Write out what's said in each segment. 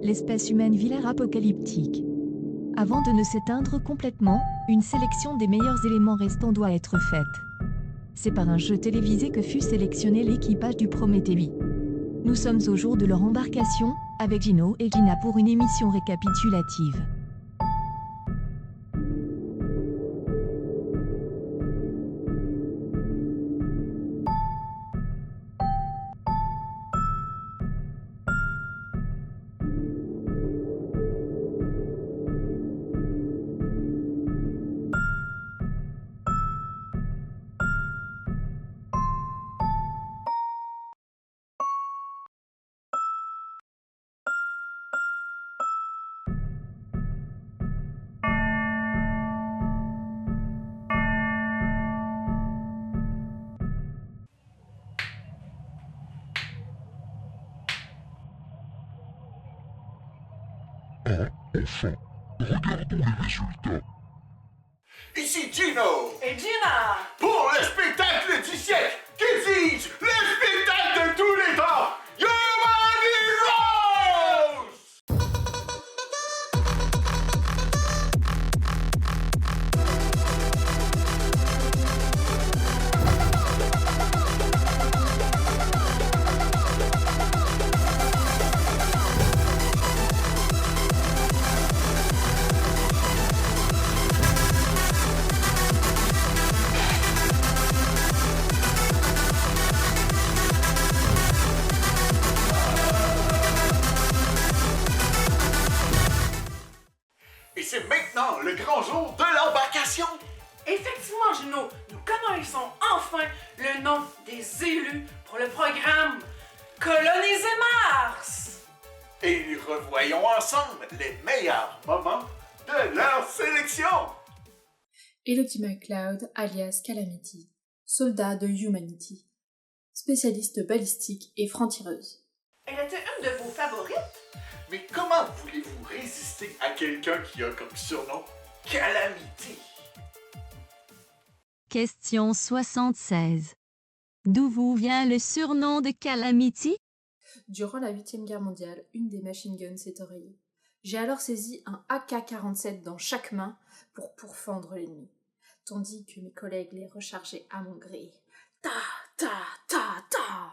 L'espèce humaine vit l'ère apocalyptique. Avant de ne s'éteindre complètement, une sélection des meilleurs éléments restants doit être faite. C'est par un jeu télévisé que fut sélectionné l'équipage du Prométhée. Nous sommes au jour de leur embarcation, avec Gino et Gina pour une émission récapitulative. Enfin, regardons les résultats. Ici Gino! Et Gina! Pour le spectacle du siècle! Que dis-je? Le spectacle de tous les temps! Human Heroes! Et c'est maintenant le grand jour de l'embarcation! Effectivement, Gino, nous connaissons enfin le nom des élus pour le programme Coloniser Mars! Et revoyons ensemble les meilleurs moments de leur sélection! Elodie McLeod, alias Calamity, soldat de Humanity, spécialiste balistique et franc-tireuse. Elle était une de vos favorites? Mais comment voulez-vous résister à quelqu'un qui a comme surnom Calamity? Question 76. D'où vous vient le surnom de Calamity? Durant la 8e guerre mondiale, une des machine guns s'est oreillée. J'ai alors saisi un AK-47 dans chaque main pour pourfendre l'ennemi, tandis que mes collègues les rechargeaient à mon gré. Ta, ta, ta, ta!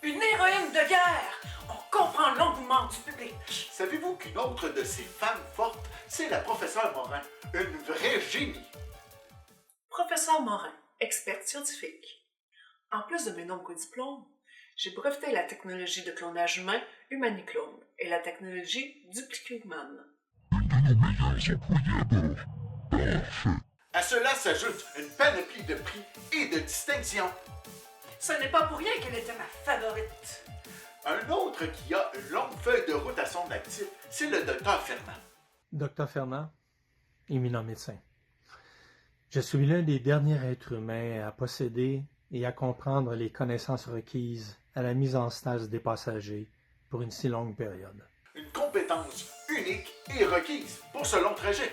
Une héroïne de guerre! On comprend l'engouement du public! Savez-vous qu'une autre de ces femmes fortes, c'est la professeure Morin, une vraie génie? Professeur Morin, experte scientifique. En plus de mes nombreux diplômes, j'ai breveté la technologie de clonage humain Humaniclone et la technologie Duplicate-Man. Une de nos meilleurs employés alors. Parfait. À cela s'ajoute une panoplie de prix et de distinctions. Ce n'est pas pour rien qu'elle était ma favorite. Un autre qui a une longue feuille de route à son actif, c'est le docteur Fernand. Docteur Fernand, éminent médecin. Je suis l'un des derniers êtres humains à posséder et à comprendre les connaissances requises à la mise en stase des passagers pour une si longue période. Une compétence unique et requise pour ce long trajet.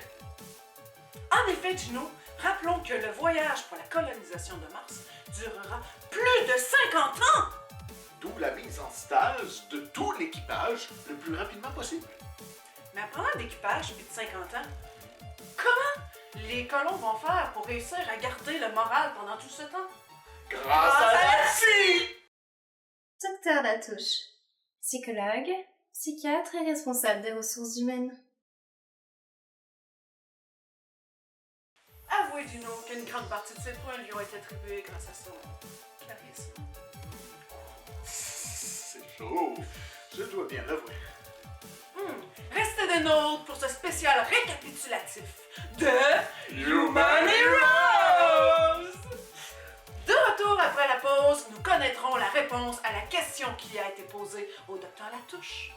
En effet, Gino, rappelons que le voyage pour la colonisation de Mars durera plus de 50 ans! D'où la mise en stage de tout l'équipage le plus rapidement possible. Mais en parlant d'équipage puis de 50 ans, comment les colons vont faire pour réussir à garder le moral pendant tout ce temps? Grâce à la scie! Docteur Latouche, psychologue, psychiatre et responsable des ressources humaines. Avouez, Gino, qu'une grande partie de ses points lui ont été attribués grâce à son charisme. C'est chaud, je dois bien l'avouer. Restez des nôtres pour ce spécial récapitulatif de Human Heroes! De retour après la pause, nous connaîtrons la réponse à la question qui a été posée au docteur Latouche.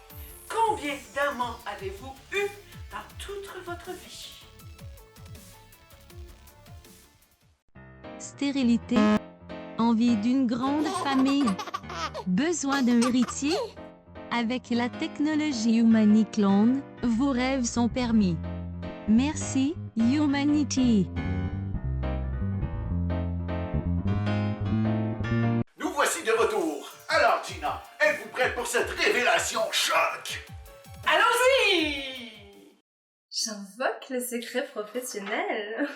Combien d'amants avez-vous eu dans toute votre vie? Stérilité. Envie d'une grande famille. Besoin d'un héritier? Avec la technologie Humaniclone, vos rêves sont permis. Merci, Humanity. Nous voici de retour à cette révélation choc. Allons-y! J'invoque le secret professionnel.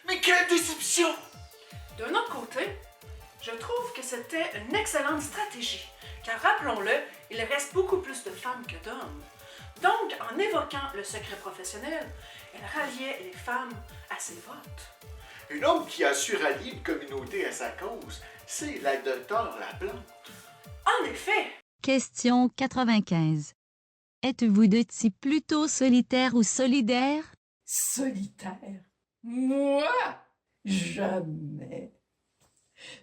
Mais quelle déception! D'un autre côté, je trouve que c'était une excellente stratégie, car rappelons-le, il reste beaucoup plus de femmes que d'hommes. Donc, en évoquant le secret professionnel, elle ralliait les femmes à ses votes. Un homme qui a su rallier une communauté à sa cause, c'est la docteure Laplante. En effet, Question 95. Êtes-vous de type plutôt solitaire ou solidaire? Solitaire. Moi? Jamais.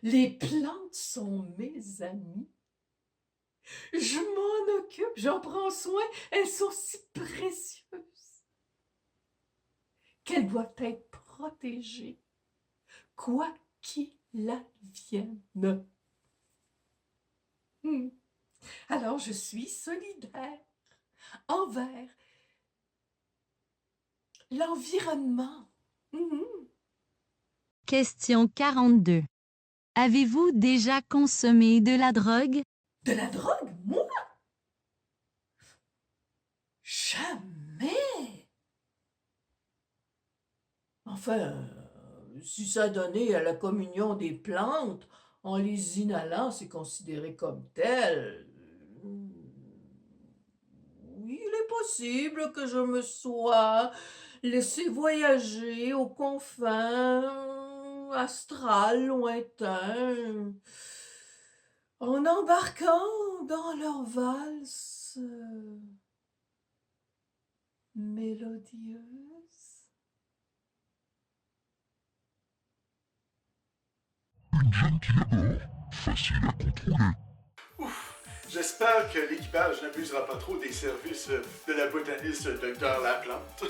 Les plantes sont mes amies. Je m'en occupe, j'en prends soin, elles sont si précieuses qu'elles doivent être protégées, quoi qu'il advienne. Alors je suis solidaire envers l'environnement. Question 42. Avez-vous déjà consommé de la drogue? De la drogue, moi? Jamais! Enfin, si ça donnait à la communion des plantes, en les inhalant, c'est considéré comme tel. Oui, il est possible que je me sois laissé voyager aux confins astrales lointains, en embarquant dans leur valse mélodieuse. Une jeune qui est dehors, facile à contrôler. Ouf! J'espère que l'équipage n'abusera pas trop des services de la botaniste Dr Laplante.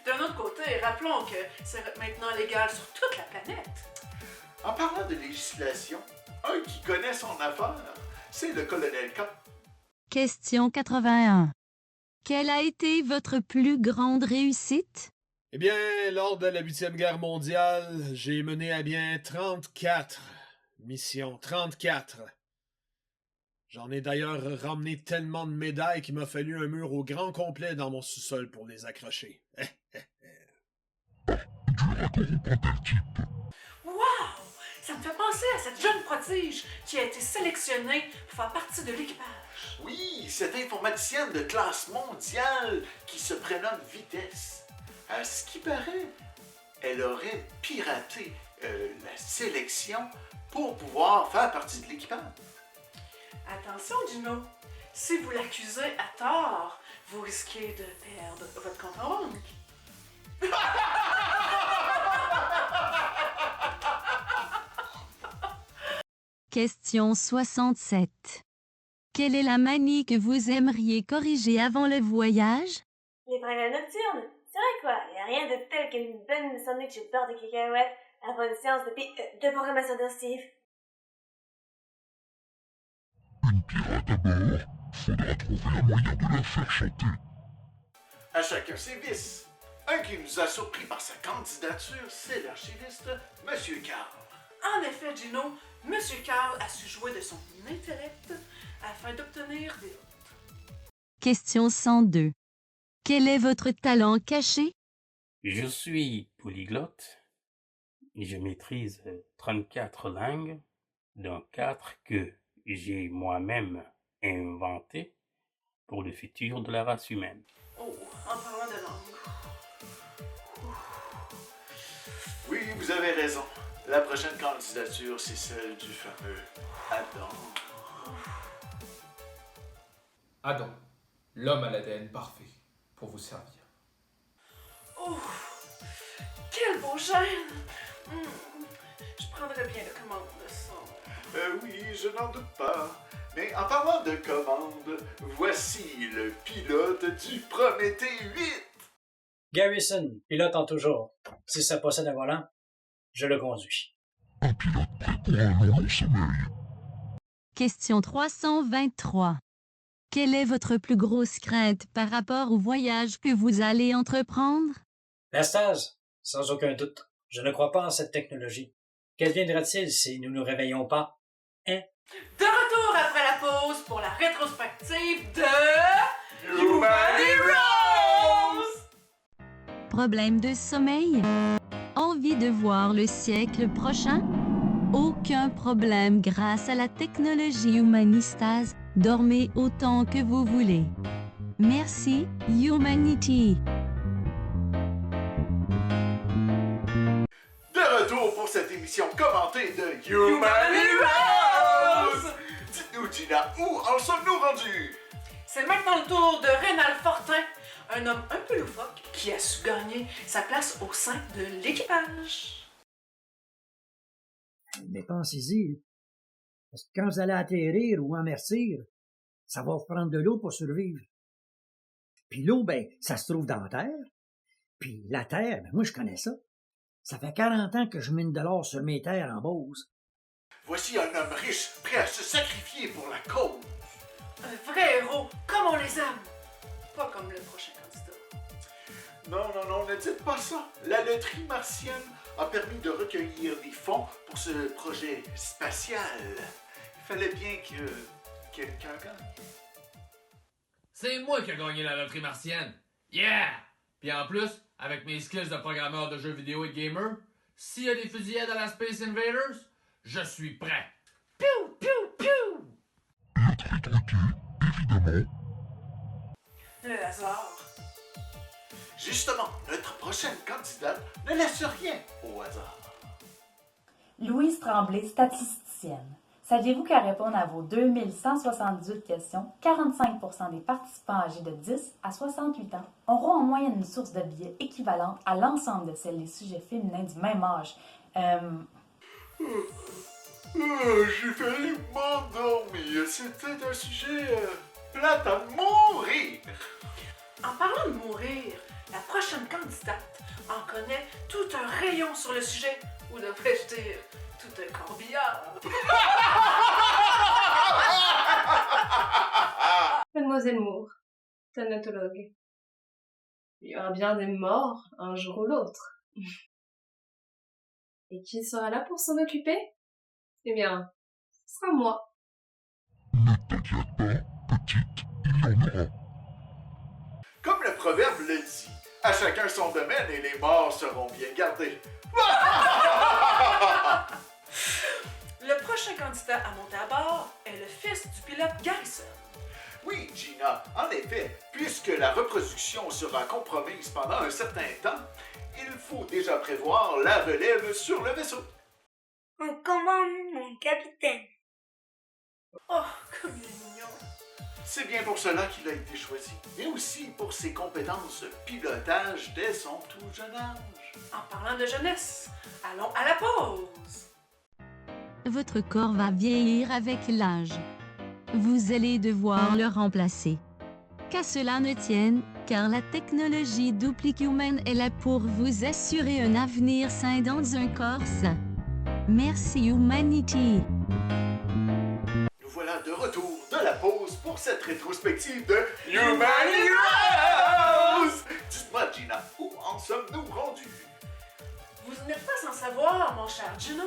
d'un autre côté, rappelons que c'est maintenant légal sur toute la planète. En parlant de législation, un qui connaît son affaire, c'est le colonel K. Question 81. Quelle a été votre plus grande réussite? Eh bien, lors de la 8e guerre mondiale, j'ai mené à bien 34 missions. 34. J'en ai d'ailleurs ramené tellement de médailles qu'il m'a fallu un mur au grand complet dans mon sous-sol pour les accrocher. Wow! Ça me fait penser à cette jeune prodige qui a été sélectionnée pour faire partie de l'équipage. Oui, cette informaticienne de classe mondiale qui se prénomme Vitesse. À ce qui paraît, elle aurait piraté la sélection pour pouvoir faire partie de l'équipage. Attention, Gino. Si vous l'accusez à tort, vous risquez de perdre votre compte en banque. Question 67. Quelle est la manie que vous aimeriez corriger avant le voyage? Les progrès nocturnes, c'est vrai quoi, y a rien de tel qu'une bonne sandwich au beurre de cacahuètes avant une séance de programmation de Steve. Une pirate à bord, faudra trouver un moyen de la faire chanter. À chacun ses vices. Un qui nous a surpris par sa candidature, c'est l'archiviste, M. Carl. En effet, Gino, M. Carl a su jouer de son intellect afin d'obtenir des votes. Question 102. Quel est votre talent caché? Je suis polyglotte et je maîtrise 34 langues, dont 4 que j'ai moi-même inventées pour le futur de la race humaine. Oh, en parlant de langue. Oui, vous avez raison. La prochaine candidature, c'est celle du fameux Adam. Adam, l'homme à l'ADN parfait pour vous servir. Oh, quel beau gène! Je prendrais bien la commande de ça. Oui, je n'en doute pas. Mais en parlant de commande, voici le pilote du Prométhée 8. Garrison, pilote en toujours. Si ça possède un volant, je le conduis. Un pilote prêt pour un long sommeil. Question 323. Quelle est votre plus grosse crainte par rapport au voyage que vous allez entreprendre? La stase, sans aucun doute. Je ne crois pas en cette technologie. Qu'adviendra-t-il si nous nous réveillons pas? De retour après la pause pour la rétrospective de Human Heroes! Problème de sommeil? Envie de voir le siècle prochain? Aucun problème grâce à la technologie Humanistas. Dormez autant que vous voulez. Merci, Humanity. De retour pour cette émission commentée de Human Heroes! Dites-nous, Gina, où en sommes-nous rendus? C'est maintenant le tour de Rénal Fortin, un homme un peu loufoque qui a su gagner sa place au sein de l'équipage. Mais pensez-y, parce que quand vous allez atterrir ou amertir, ça va vous prendre de l'eau pour survivre. Puis l'eau, ben, ça se trouve dans la terre. Puis la terre, ben, moi je connais ça. Ça fait 40 ans que je mine de l'or sur mes terres en Beauce. Voici un homme riche, prêt à se sacrifier pour la cause. Un vrai héros, comme on les aime. Pas comme le prochain candidat. Non, ne dites pas ça. La loterie martienne a permis de recueillir des fonds pour ce projet spatial. Il fallait bien que quelqu'un gagne. C'est moi qui ai gagné la loterie martienne. Yeah! Puis en plus, avec mes skills de programmeur de jeux vidéo et de gamer, s'il y a des fusillades à la Space Invaders, je suis prêt. Piou, piou, piou! Évidemment. Le hasard. Justement, notre prochaine candidate ne laisse rien au hasard. Louise Tremblay, statisticienne. Saviez-vous qu'à répondre à vos 2178 questions, 45% des participants âgés de 10 à 68 ans auront en moyenne une source de billets équivalente à l'ensemble de celles des sujets féminins du même âge? J'ai failli m'endormir. C'était un sujet plate à mourir. En parlant de mourir, la prochaine candidate en connaît tout un rayon sur le sujet, ou devrais-je dire, tout un corbillard. Mademoiselle Moore, thanatologue. Il y aura bien des morts un jour ou l'autre. Et qui sera là pour s'en occuper? Eh bien, ce sera moi. Ne t'inquiète pas, petite, il y en aura. Comme le proverbe le dit, à chacun son domaine et les morts seront bien gardés. Le prochain candidat à monter à bord est le fils du pilote Garrison. Oui, Gina, en effet, puisque la reproduction sera compromise pendant un certain temps, il faut déjà prévoir la relève sur le vaisseau. On commande, mon capitaine. Oh, comme il est mignon. C'est bien pour cela qu'il a été choisi, mais aussi pour ses compétences de pilotage dès son tout jeune âge. En parlant de jeunesse, allons à la pause. Votre corps va vieillir avec l'âge. Vous allez devoir le remplacer. Qu'à cela ne tienne, car la technologie DupliHuman est là pour vous assurer un avenir sain dans un corps sain. Merci Humanity. Nous voilà de retour de la pause pour cette rétrospective de Human Heroes! Dites-moi, Gina, où en sommes-nous rendus? Vous n'êtes pas sans savoir, mon cher Gino,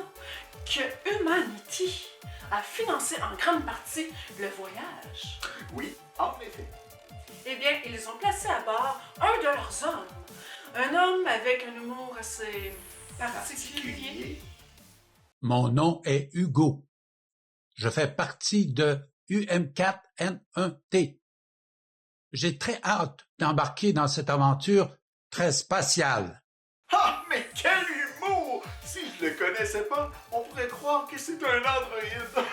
que Humanity a financé en grande partie le voyage. Oui, en effet. Eh bien, ils ont placé à bord un de leurs hommes. Un homme avec un humour assez particulier. Mon nom est Hugo. Je fais partie de UM4N1T. J'ai très hâte d'embarquer dans cette aventure très spatiale. Ah, mais quel humour! Si je le connaissais pas, on pourrait croire que c'est un androïde.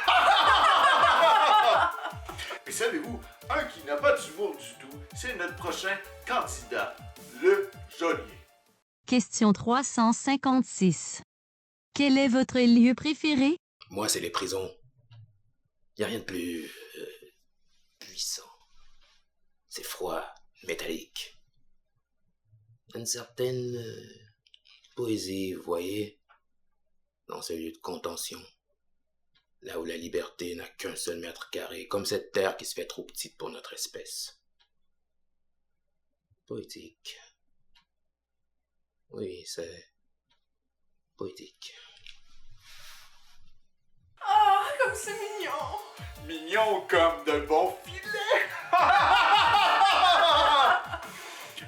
Et savez-vous, un qui n'a pas d'humour du tout, c'est notre prochain candidat, le geôlier. Question 356. Quel est votre lieu préféré? Moi, c'est les prisons. Y a rien de plus puissant. C'est froid, métallique. Une certaine poésie, vous voyez, dans ce lieu de contention. Là où la liberté n'a qu'un seul mètre carré, comme cette terre qui se fait trop petite pour notre espèce. Poétique. Oui, c'est poétique. Oh, comme c'est mignon. Mignon comme de bons filets.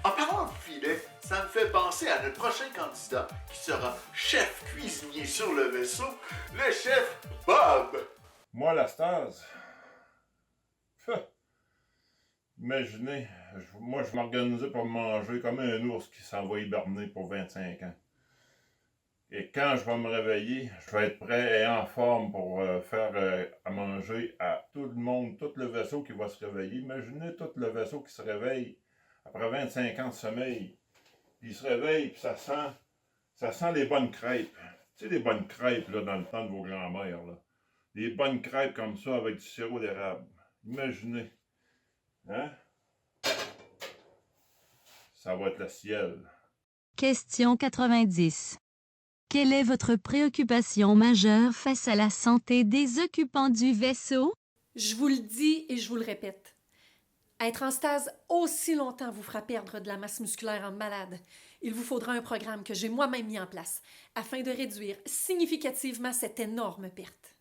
En parlant de filet, ça me fait penser à notre prochain candidat qui sera chef cuisinier sur le vaisseau, le chef Bob. Moi, la stase. Imaginez, moi je m'organisais pour manger comme un ours qui s'en va hiberner pour 25 ans. Et quand je vais me réveiller, je vais être prêt et en forme pour faire à manger à tout le monde, tout le vaisseau qui va se réveiller. Imaginez tout le vaisseau qui se réveille après 25 ans de sommeil. Puis il se réveille, puis ça sent les bonnes crêpes. Tu sais, les bonnes crêpes là, dans le temps de vos grands-mères. Là. Des bonnes crêpes comme ça avec du sirop d'érable. Imaginez. Hein? Ça va être le ciel. Question 90. Quelle est votre préoccupation majeure face à la santé des occupants du vaisseau? Je vous le dis et je vous le répète. Être en stase aussi longtemps vous fera perdre de la masse musculaire en malade. Il vous faudra un programme que j'ai moi-même mis en place afin de réduire significativement cette énorme perte.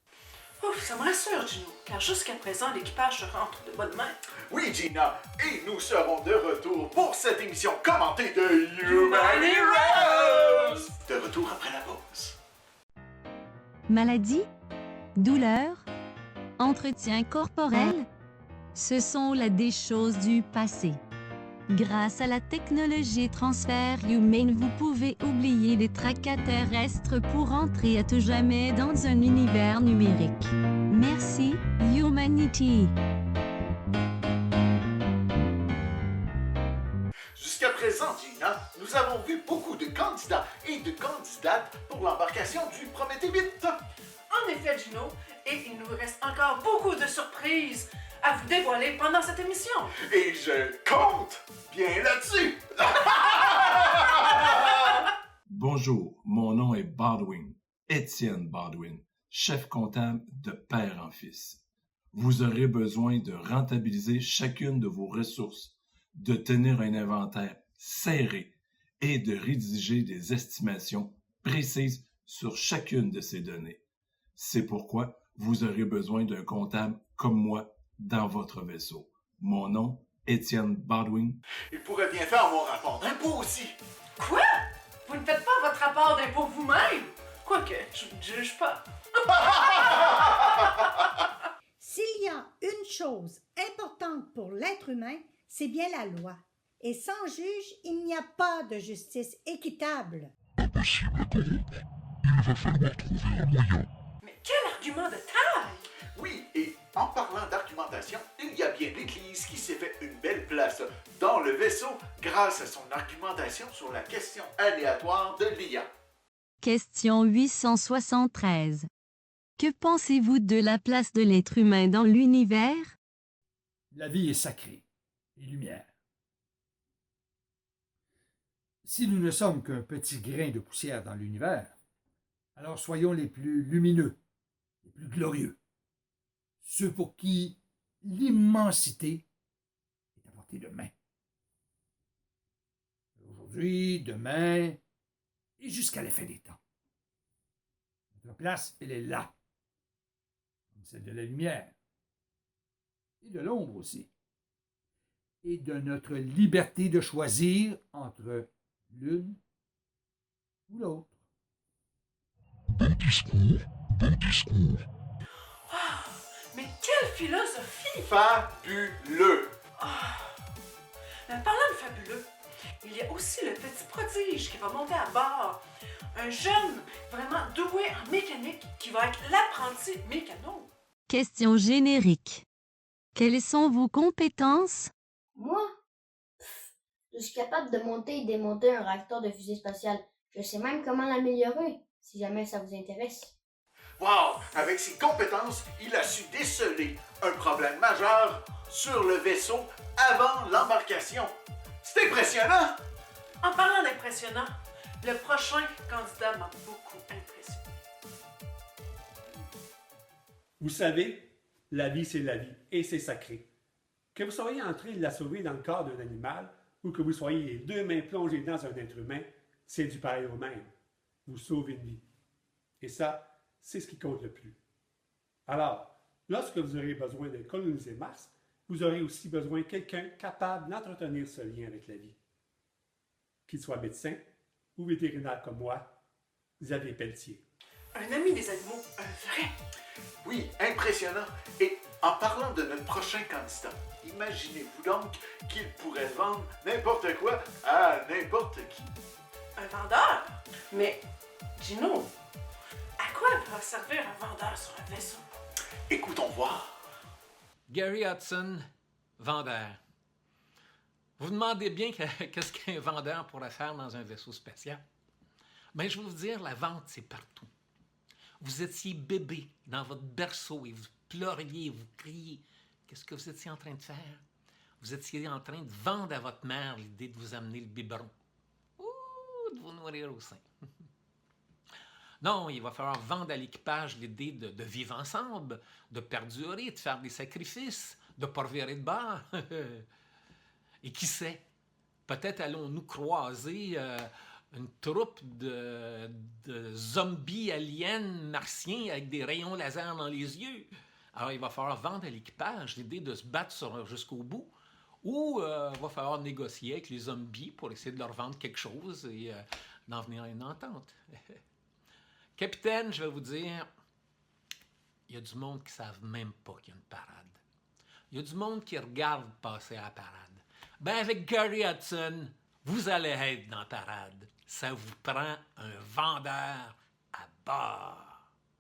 Ouf, ça me rassure, Gino, car jusqu'à présent, l'équipage se rentre de bonnes mains. Oui, Gina, et nous serons de retour pour cette émission commentée de Human Heroes! De retour après la pause. Maladie? Douleur? Entretien corporel? Ce sont là des choses du passé. Grâce à la technologie Transfert Humain, vous pouvez oublier les tracas terrestres pour entrer à tout jamais dans un univers numérique. Merci, Humanity. Jusqu'à présent, Gina, nous avons vu beaucoup de candidats et de candidates pour l'embarcation du Prométhée 8. En effet, Gino, et il nous reste encore beaucoup de surprises à vous dévoiler pendant cette émission. Et je compte bien là-dessus. Bonjour, mon nom est Baldwin, Étienne Baldwin, chef comptable de père en fils. Vous aurez besoin de rentabiliser chacune de vos ressources, de tenir un inventaire serré et de rédiger des estimations précises sur chacune de ces données. C'est pourquoi vous aurez besoin d'un comptable comme moi dans votre vaisseau. Mon nom, Étienne Baldwin. Il pourrait bien faire mon rapport d'impôt aussi. Quoi? Vous ne faites pas votre rapport d'impôt vous-même? Quoique, je ne juge pas. S'il y a une chose importante pour l'être humain, c'est bien la loi. Et sans juge, il n'y a pas de justice équitable. Impossible à corrompre. Il va falloir trouver un moyen. Mais quel argument de taille! Oui, et en parlant d'argumentation, il y a bien l'Église qui s'est fait une belle place dans le vaisseau grâce à son argumentation sur la question aléatoire de l'IA. Question 873. Que pensez-vous de la place de l'être humain dans l'univers? La vie est sacrée et lumière. Si nous ne sommes qu'un petit grain de poussière dans l'univers, alors soyons les plus lumineux, les plus glorieux, ceux pour qui l'immensité est à portée de main. Aujourd'hui, demain, et jusqu'à la fin des temps. Notre place, elle est là, comme celle de la lumière, et de l'ombre aussi, et de notre liberté de choisir entre l'une ou l'autre. Bon discours, bon discours. Oh, mais quelle philosophie! Fabuleux! Parlant de fabuleux, il y a aussi le petit prodige qui va monter à bord. Un jeune vraiment doué en mécanique qui va être l'apprenti mécano. Question générique. Quelles sont vos compétences? Moi? Je suis capable de monter et démonter un réacteur de fusée spatiale. Je sais même comment l'améliorer, si jamais ça vous intéresse. Wow! Avec ses compétences, il a su déceler un problème majeur sur le vaisseau avant l'embarcation. C'est impressionnant! En parlant d'impressionnant, le prochain candidat m'a beaucoup impressionné. Vous savez, la vie, c'est la vie, et c'est sacré. Que vous soyez en train de la sauver dans le corps d'un animal, ou que vous soyez les deux mains plongées dans un être humain, c'est du pareil au même. Vous sauvez une vie. Et ça, c'est ce qui compte le plus. Alors, lorsque vous aurez besoin de coloniser Mars, vous aurez aussi besoin de quelqu'un capable d'entretenir ce lien avec la vie. Qu'il soit médecin ou vétérinaire comme moi, Xavier Pelletier. Un ami des animaux, un vrai. Oui, impressionnant. Et en parlant de notre prochain candidat, imaginez-vous donc qu'il pourrait vendre n'importe quoi à n'importe qui. Un vendeur? Mais, Gino, à quoi va servir un vendeur sur un vaisseau? Écoutons voir. Gary Hudson, vendeur. Vous demandez bien qu'est-ce qu'un vendeur pourrait faire dans un vaisseau spatial? Bien, je vais vous dire, la vente, c'est partout. Vous étiez bébé dans votre berceau et vous pleuriez, vous criez. Qu'est-ce que vous étiez en train de faire? Vous étiez en train de vendre à votre mère l'idée de vous amener le biberon. Ouh, de vous nourrir au sein. Non, il va falloir vendre à l'équipage l'idée de vivre ensemble, de perdurer, de faire des sacrifices, de ne pas revirer de bord. Et qui sait, peut-être allons-nous croiser une troupe de zombies aliens martiens avec des rayons laser dans les yeux. Alors, il va falloir vendre à l'équipage l'idée de se battre jusqu'au bout, ou il va falloir négocier avec les zombies pour essayer de leur vendre quelque chose et d'en venir à une entente. Capitaine, je vais vous dire, il y a du monde qui ne savent même pas qu'il y a une parade. Il y a du monde qui regarde passer à la parade. Ben avec Gary Hudson, vous allez être dans la parade. Ça vous prend un vendeur à bord.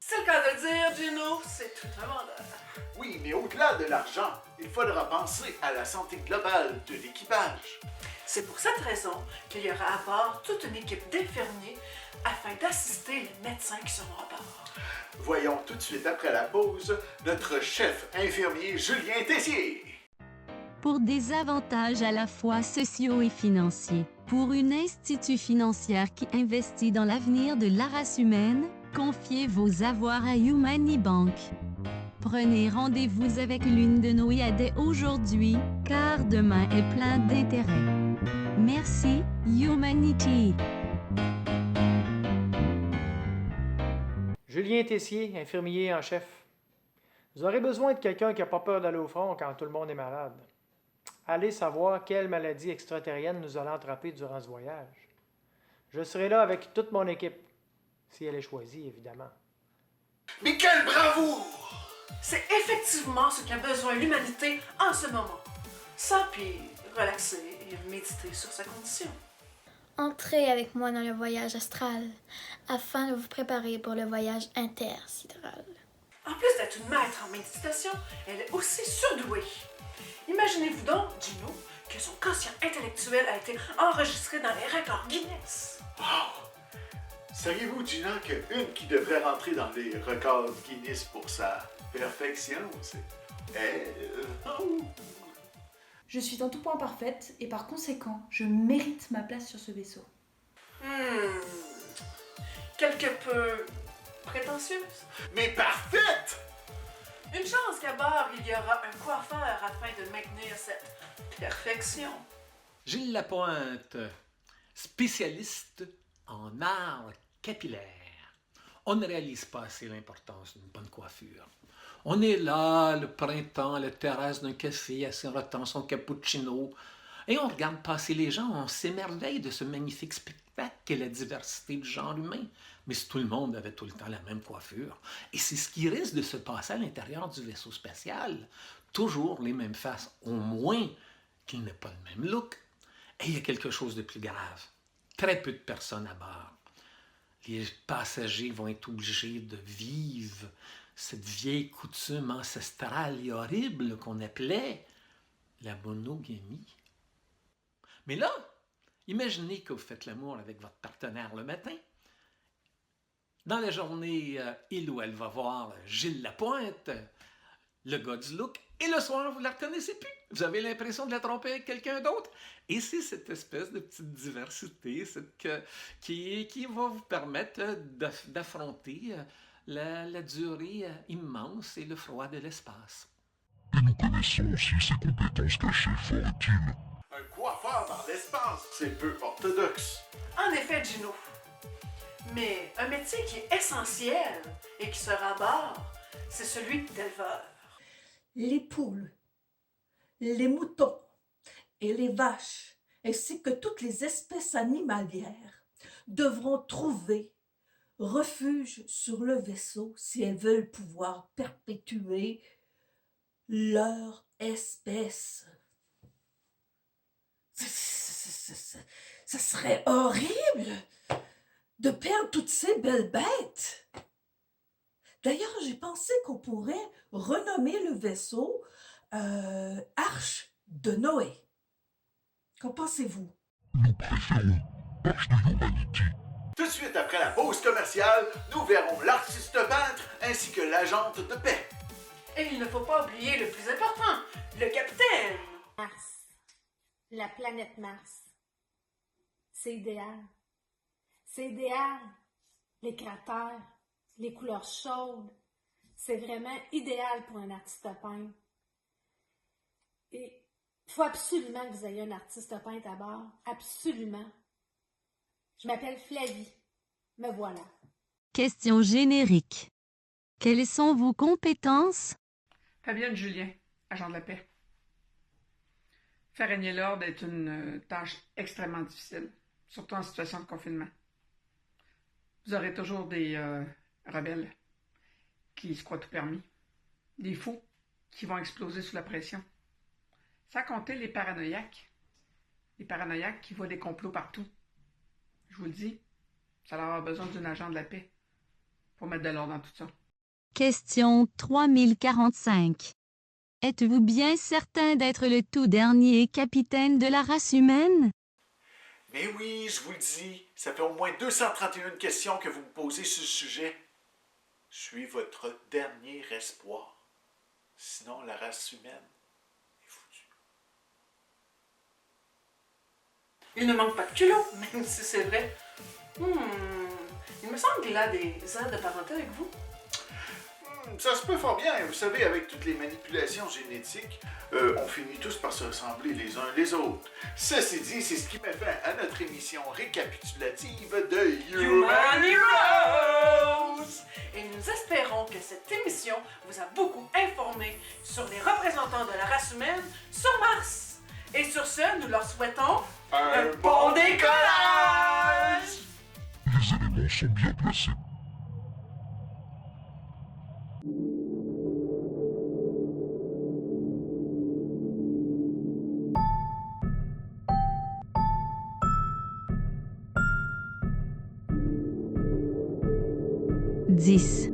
C'est le cas de le dire, Gino, c'est tout un vendeur. Oui, mais au-delà de l'argent, il faudra penser à la santé globale de l'équipage. C'est pour cette raison qu'il y aura à bord toute une équipe d'infirmiers afin d'assister les médecins qui seront à bord. Voyons tout de suite après la pause notre chef infirmier Julien Tessier. Pour des avantages à la fois sociaux et financiers, pour une institut financière qui investit dans l'avenir de la race humaine, confiez vos avoirs à Humanibank. Prenez rendez-vous avec l'une de nos IAD aujourd'hui, car demain est plein d'intérêts. Merci, Humanity. Julien Tessier, infirmier en chef. Vous aurez besoin de quelqu'un qui n'a pas peur d'aller au front quand tout le monde est malade. Allez savoir quelle maladie extraterrienne nous allons attraper durant ce voyage. Je serai là avec toute mon équipe, si elle est choisie, évidemment. Mais quelle bravoure! C'est effectivement ce qu'a besoin l'humanité en ce moment. Ça, puis relaxer et méditer sur sa condition. Entrez avec moi dans le voyage astral, afin de vous préparer pour le voyage intersidéral. En plus d'être une maître en méditation, elle est aussi surdouée. Imaginez-vous donc, Gino, que son quotient intellectuel a été enregistré dans les records Guinness. Wow! Saviez-vous, Gina, qu'une qui devrait rentrer dans les records Guinness pour sa perfection, c'est elle? Je suis en tout point parfaite et par conséquent, je mérite ma place sur ce vaisseau. Quelque peu prétentieuse. Mais parfaite! Une chance qu'à bord, il y aura un coiffeur afin de maintenir cette perfection. Gilles Lapointe, spécialiste en art capillaire. On ne réalise pas assez l'importance d'une bonne coiffure. On est là, le printemps, à la terrasse d'un café, à sirotant son cappuccino, et on regarde passer les gens, on s'émerveille de ce magnifique spectacle qu'est la diversité du genre humain. Mais si tout le monde avait tout le temps la même coiffure, et c'est ce qui risque de se passer à l'intérieur du vaisseau spatial, toujours les mêmes faces, au moins qu'il n'ait pas le même look. Et il y a quelque chose de plus grave. Très peu de personnes à bord. Les passagers vont être obligés de vivre cette vieille coutume ancestrale et horrible qu'on appelait la monogamie. Mais là, imaginez que vous faites l'amour avec votre partenaire le matin. Dans la journée, il ou elle va voir Gilles Lapointe, le gars du look, et le soir, vous ne la reconnaissez plus. Vous avez l'impression de la tromper avec quelqu'un d'autre. Et c'est cette espèce de petite diversité qui va vous permettre d'affronter la durée immense et le froid de l'espace. Et nous connaissons aussi ses compétences cachées fort utiles. Un coiffeur dans l'espace, c'est peu orthodoxe. En effet, Gino. Mais un métier qui est essentiel et qui sera à bord, c'est celui d'éleveur. Les poules, les moutons et les vaches, ainsi que toutes les espèces animalières, devront trouver refuge sur le vaisseau si elles veulent pouvoir perpétuer leur espèce. Ça serait horrible de perdre toutes ces belles bêtes. D'ailleurs, j'ai pensé qu'on pourrait renommer le vaisseau Arche de Noé. Qu'en pensez-vous? Nous préférons Arche de l'Humanité. Tout de suite après la pause commerciale, nous verrons l'artiste peintre ainsi que l'agente de paix. Et il ne faut pas oublier le plus important, le capitaine. Mars. La planète Mars. C'est idéal. C'est idéal. Les cratères, les couleurs chaudes. C'est vraiment idéal pour un artiste peintre. Et il faut absolument que vous ayez un artiste peintre à bord. Absolument. Je m'appelle Flavie. Me voilà. Question générique. Quelles sont vos compétences? Fabienne Julien, agent de la paix. Faire régner l'ordre est une tâche extrêmement difficile, surtout en situation de confinement. Vous aurez toujours des rebelles qui se croient tout permis, des fous qui vont exploser sous la pression, sans compter les paranoïaques qui voient des complots partout. Je vous le dis, ça va avoir besoin d'un agent de la paix pour mettre de l'ordre dans tout ça. Question 3045. Êtes-vous bien certain d'être le tout dernier capitaine de la race humaine? Mais oui, je vous le dis, ça fait au moins 231 questions que vous me posez sur le sujet. Je suis votre dernier espoir. Sinon, la race humaine est foutue. Il ne manque pas de culot, même si c'est vrai. Il me semble qu'il a des airs de parenté avec vous. Ça se peut fort bien. Vous savez, avec toutes les manipulations génétiques, on finit tous par se ressembler les uns les autres. Ceci dit, c'est ce qui met fin à notre émission récapitulative de Human Heroes! Et nous espérons que cette émission vous a beaucoup informé sur les représentants de la race humaine sur Mars. Et sur ce, nous leur souhaitons un bon décollage! Les éléments sont bien placés. Dix.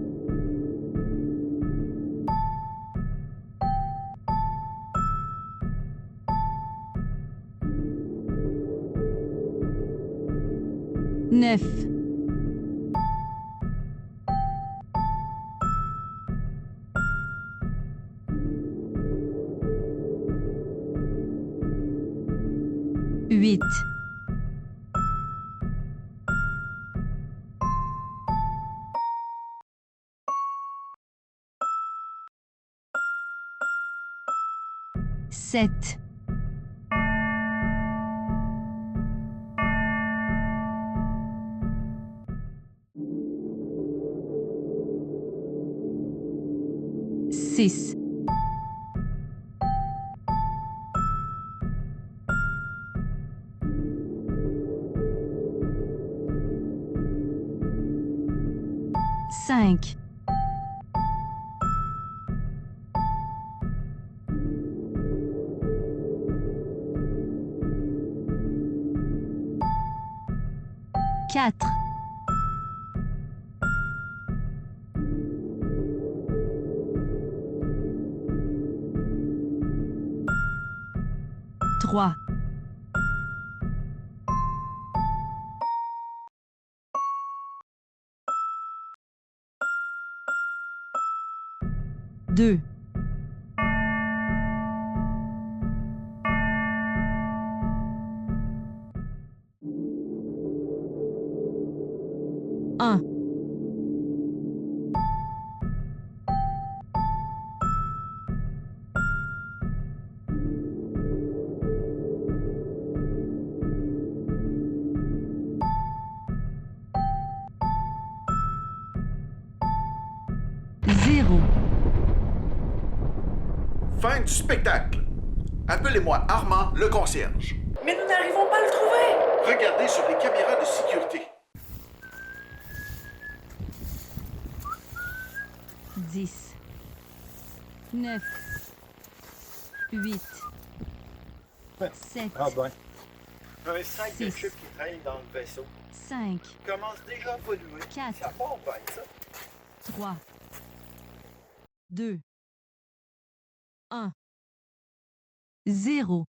9. 8. 7. 6. 5. 4. 3. 2. 1. 0. 0. Fin du spectacle. Appelez-moi Armand, le concierge. Mais nous n'arrivons pas à le trouver! Regardez sur les caméras de sécurité. 10, 9, 8, 7, Ah ben. Un sac de 6, chips qui traîne dans le vaisseau. 5, Il commence déjà à polluer. 4, Ça part bien, ça. 3, 2, 1, 0.